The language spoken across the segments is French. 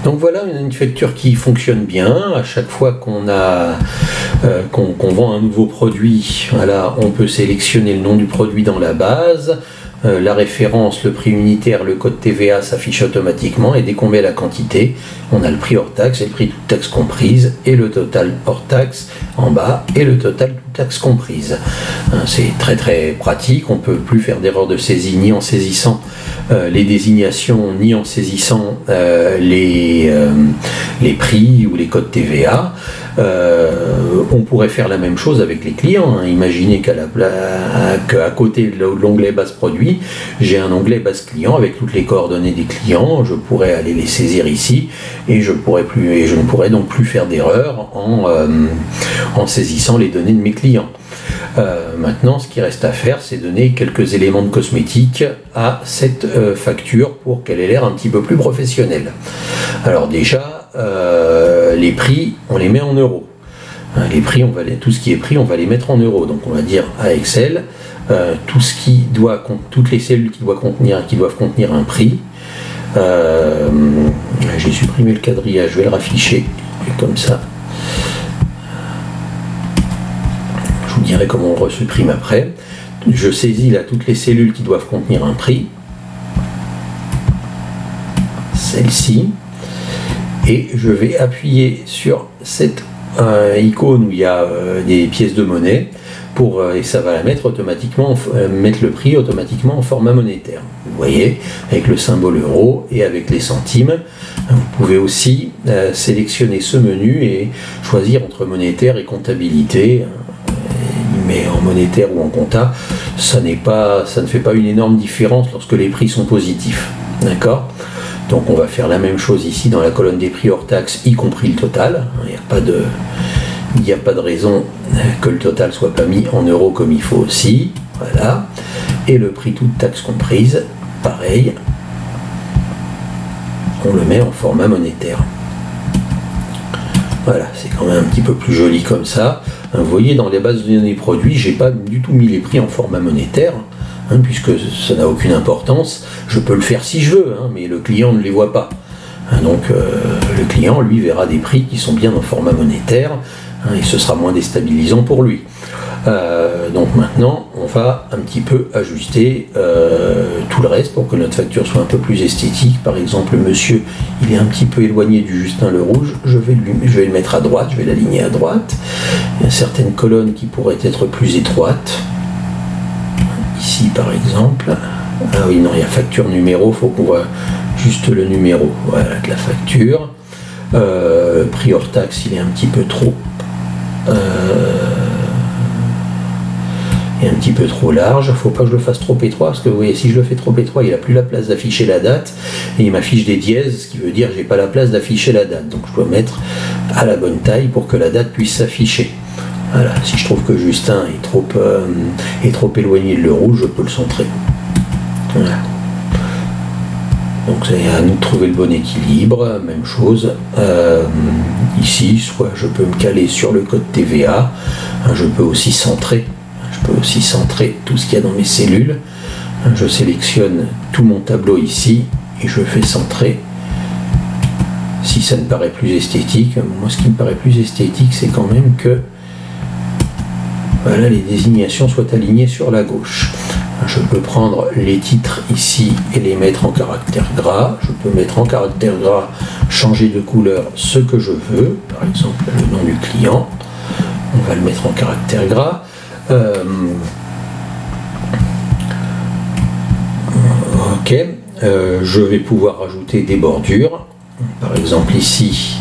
Donc voilà une facture qui fonctionne bien. À chaque fois qu'on vend un nouveau produit, voilà, on peut sélectionner le nom du produit dans la base. La référence, le prix unitaire, le code TVA s'affiche automatiquement et dès qu'on met la quantité, on a le prix hors taxe et le prix toute taxe comprise et le total hors taxe en bas et le total toute taxe comprise. C'est très très pratique, on ne peut plus faire d'erreur de saisie ni en saisissant les désignations ni en saisissant les prix ou les codes TVA. On pourrait faire la même chose avec les clients. Imaginez qu'à côté de l'onglet base produit, j'ai un onglet base client avec toutes les coordonnées des clients. Je pourrais aller les saisir ici et je ne pourrais donc plus faire d'erreur en saisissant les données de mes clients. Maintenant, ce qui reste à faire, c'est donner quelques éléments de cosmétique à cette facture pour qu'elle ait l'air un petit peu plus professionnelle. Alors déjà, les prix, on les met en euros. Les prix, tout ce qui est pris, on va les mettre en euros. Donc on va dire à Excel, toutes les cellules qui doivent contenir un prix. J'ai supprimé le quadrillage, je vais le rafficher comme ça. Je vous dirai comment on resupprime après. Je saisis là toutes les cellules qui doivent contenir un prix. Celle-ci. Et je vais appuyer sur cette icône où il y a des pièces de monnaie et ça va mettre le prix automatiquement en format monétaire. Vous voyez, avec le symbole euro et avec les centimes. Vous pouvez aussi sélectionner ce menu et choisir entre monétaire et comptabilité. Mais en monétaire ou en compta, ça ne fait pas une énorme différence lorsque les prix sont positifs. D'accord ? Donc on va faire la même chose ici dans la colonne des prix hors taxe, y compris le total. Il n'y a pas de raison que le total soit pas mis en euros comme il faut aussi. Voilà. Et le prix toute taxe comprise, pareil. On le met en format monétaire. Voilà, c'est quand même un petit peu plus joli comme ça. Vous voyez, dans les bases de données produits, j'ai pas du tout mis les prix en format monétaire. Puisque ça n'a aucune importance, je peux le faire si je veux, mais le client ne les voit pas. Donc le client, lui, verra des prix qui sont bien en format monétaire, et ce sera moins déstabilisant pour lui. Donc maintenant, on va un petit peu ajuster tout le reste pour que notre facture soit un peu plus esthétique. Par exemple, monsieur, il est un petit peu éloigné du Justin le Rouge, je vais le mettre à droite, je vais l'aligner à droite. Il y a certaines colonnes qui pourraient être plus étroites. Ici par exemple, ah oui non, il y a facture numéro, il faut qu'on voit juste le numéro, voilà, de la facture. Prix hors taxe, il est un petit peu trop large, il ne faut pas que je le fasse trop étroit, parce que vous voyez, si je le fais trop étroit, il n'a plus la place d'afficher la date, et il m'affiche des dièses, ce qui veut dire que je n'ai pas la place d'afficher la date, donc je dois mettre à la bonne taille pour que la date puisse s'afficher. Voilà, si je trouve que Justin est trop éloigné de le rouge, je peux le centrer. Voilà. Donc c'est à nous de trouver le bon équilibre, même chose. Ici, soit je peux me caler sur le code TVA, je peux aussi centrer tout ce qu'il y a dans mes cellules. Je sélectionne tout mon tableau ici et je fais centrer. Si ça me paraît plus esthétique, moi ce qui me paraît plus esthétique, c'est quand même que voilà, les désignations soient alignées sur la gauche. Je peux prendre les titres ici et les mettre en caractère gras. Je peux mettre en caractère gras, changer de couleur ce que je veux. Par exemple, le nom du client. On va le mettre en caractère gras. Ok. Je vais pouvoir rajouter des bordures. Par exemple, ici,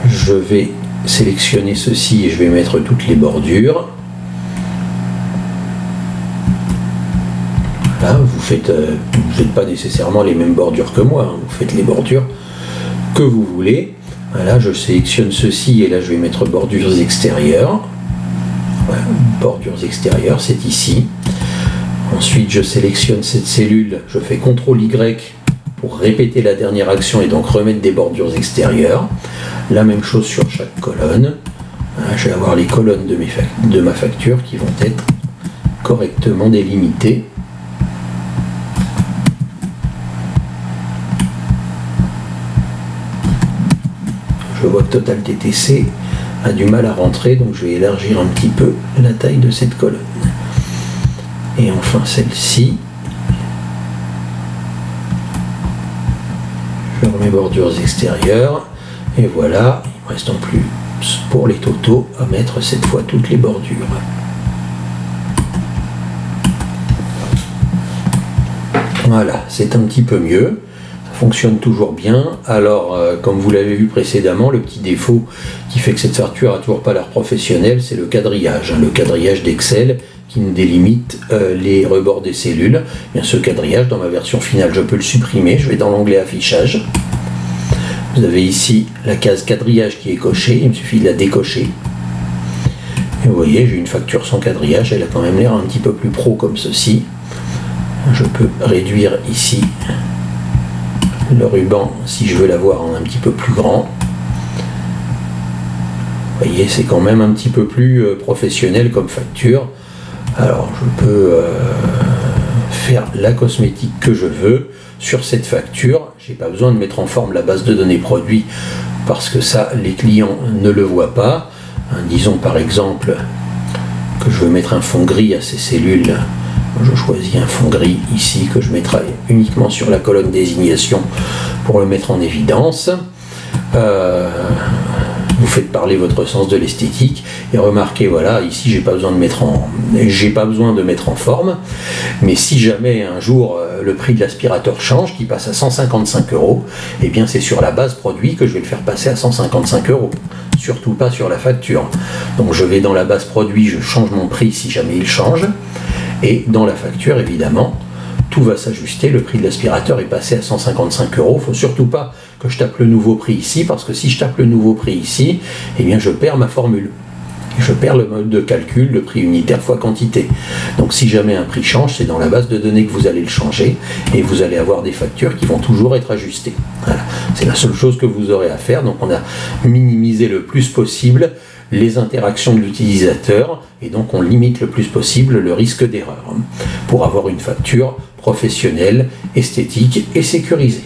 je vais sélectionner ceci et je vais mettre toutes les bordures. Voilà, vous faites pas nécessairement les mêmes bordures que moi, vous faites les bordures que vous voulez. Voilà, je sélectionne ceci et là je vais mettre bordures extérieures. Voilà, bordures extérieures, c'est ici. Ensuite je sélectionne cette cellule, je fais CTRL-Y pour répéter la dernière action et donc remettre des bordures extérieures. La même chose sur chaque colonne. Voilà, je vais avoir les colonnes de ma facture qui vont être correctement délimitées. je vois que Total TTC a du mal à rentrer, donc je vais élargir un petit peu la taille de cette colonne. Et enfin celle-ci, je remets bordures extérieures, et voilà, il me reste en plus pour les totaux à mettre cette fois toutes les bordures. Voilà, c'est un petit peu mieux, ça fonctionne toujours bien. Alors, comme vous l'avez vu précédemment, le petit défaut qui fait que cette facture n'a toujours pas l'air professionnelle, c'est le quadrillage. Le quadrillage d'Excel qui nous délimite les rebords des cellules. Bien, ce quadrillage, dans ma version finale, je peux le supprimer. Je vais dans l'onglet affichage. Vous avez ici la case quadrillage qui est cochée, il me suffit de la décocher. Et vous voyez, j'ai une facture sans quadrillage, elle a quand même l'air un petit peu plus pro comme ceci. Je peux réduire ici le ruban si je veux l'avoir en un petit peu plus grand. Vous voyez, c'est quand même un petit peu plus professionnel comme facture. Alors je peux faire la cosmétique que je veux sur cette facture. J'ai pas besoin de mettre en forme la base de données produit parce que ça les clients ne le voient pas. Disons par exemple que je veux mettre un fond gris à ces cellules. Je choisis un fond gris ici que je mettrai uniquement sur la colonne désignation pour le mettre en évidence. Vous faites parler votre sens de l'esthétique et remarquez, voilà, ici j'ai pas besoin de mettre en forme, mais si jamais un jour le prix de l'aspirateur change, qui passe à 155 €, et bien c'est sur la base produit que je vais le faire passer à 155 €, surtout pas sur la facture. Donc je vais dans la base produit, je change mon prix si jamais il change, et dans la facture évidemment tout va s'ajuster, le prix de l'aspirateur est passé à 155 €. Il ne faut surtout pas que je tape le nouveau prix ici, parce que si je tape le nouveau prix ici, eh bien je perds ma formule. Je perds le mode de calcul, le prix unitaire fois quantité. Donc si jamais un prix change, c'est dans la base de données que vous allez le changer, et vous allez avoir des factures qui vont toujours être ajustées. Voilà. C'est la seule chose que vous aurez à faire. Donc on a minimisé le plus possible les interactions de l'utilisateur, et donc on limite le plus possible le risque d'erreur pour avoir une facture professionnelle, esthétique et sécurisée.